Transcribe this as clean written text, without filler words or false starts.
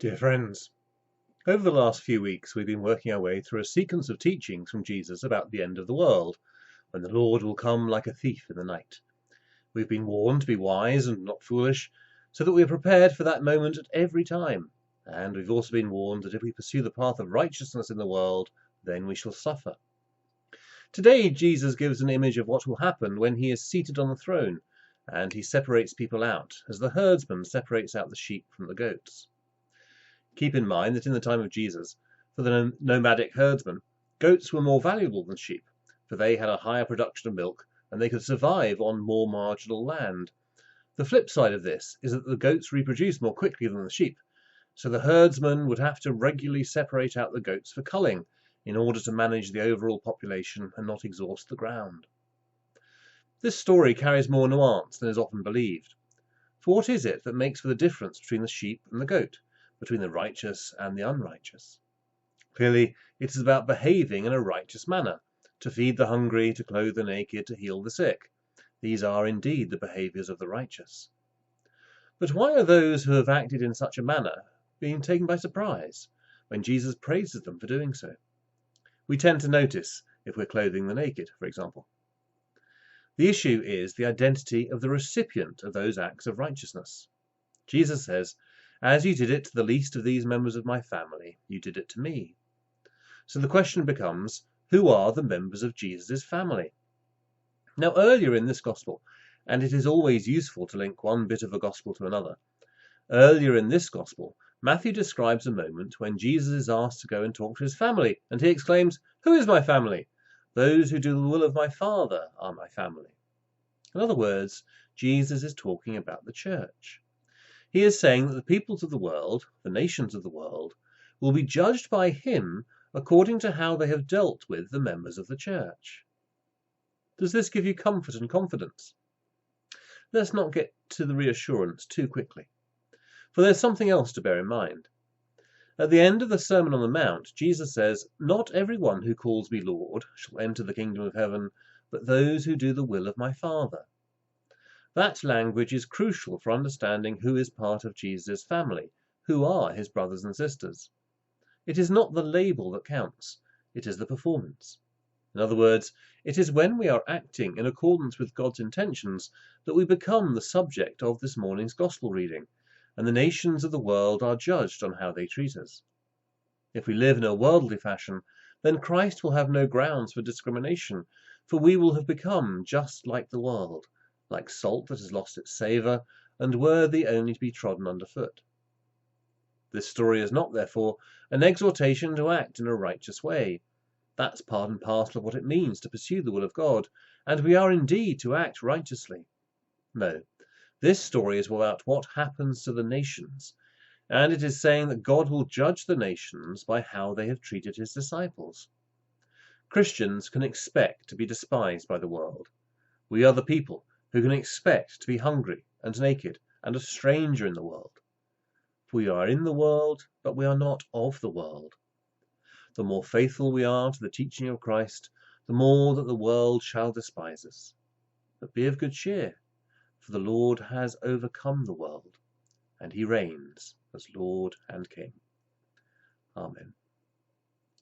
Dear friends, over the last few weeks we've been working our way through a sequence of teachings from Jesus about the end of the world, when the Lord will come like a thief in the night. We've been warned to be wise and not foolish, so that we are prepared for that moment at every time. And we've also been warned that if we pursue the path of righteousness in the world, then we shall suffer. Today Jesus gives an image of what will happen when he is seated on the throne, and he separates people out, as the herdsman separates out the sheep from the goats. Keep in mind that in the time of Jesus, for the nomadic herdsmen, goats were more valuable than sheep, for they had a higher production of milk and they could survive on more marginal land. The flip side of this is that the goats reproduce more quickly than the sheep, so the herdsman would have to regularly separate out the goats for culling in order to manage the overall population and not exhaust the ground. This story carries more nuance than is often believed. For what is it that makes for the difference between the sheep and the goat, between the righteous and the unrighteous? Clearly, it is about behaving in a righteous manner, to feed the hungry, to clothe the naked, to heal the sick. These are indeed the behaviors of the righteous. But why are those who have acted in such a manner being taken by surprise when Jesus praises them for doing so? We tend to notice if we're clothing the naked, for example. The issue is the identity of the recipient of those acts of righteousness. Jesus says, "As you did it to the least of these members of my family, you did it to me." So the question becomes, who are the members of Jesus' family? Now, earlier in this gospel, and it is always useful to link one bit of a gospel to another, earlier in this gospel, Matthew describes a moment when Jesus is asked to go and talk to his family, and he exclaims, "Who is my family? Those who do the will of my Father are my family." In other words, Jesus is talking about the church. He is saying that the peoples of the world, the nations of the world, will be judged by him according to how they have dealt with the members of the church. Does this give you comfort and confidence? Let's not get to the reassurance too quickly, for there's something else to bear in mind. At the end of the Sermon on the Mount, Jesus says, "Not everyone who calls me Lord shall enter the kingdom of heaven, but those who do the will of my Father." That language is crucial for understanding who is part of Jesus' family, who are his brothers and sisters. It is not the label that counts, it is the performance. In other words, it is when we are acting in accordance with God's intentions that we become the subject of this morning's gospel reading, and the nations of the world are judged on how they treat us. If we live in a worldly fashion, then Christ will have no grounds for discrimination, for we will have become just like the world, like salt that has lost its savour, and worthy only to be trodden underfoot. This story is not, therefore, an exhortation to act in a righteous way. That's part and parcel of what it means to pursue the will of God, and we are indeed to act righteously. No, this story is about what happens to the nations, and it is saying that God will judge the nations by how they have treated his disciples. Christians can expect to be despised by the world. We are the people who can expect to be hungry and naked and a stranger in the world. We are in the world, but we are not of the world. The more faithful we are to the teaching of Christ, the more that the world shall despise us. But be of good cheer, for the Lord has overcome the world, and he reigns as Lord and King. Amen.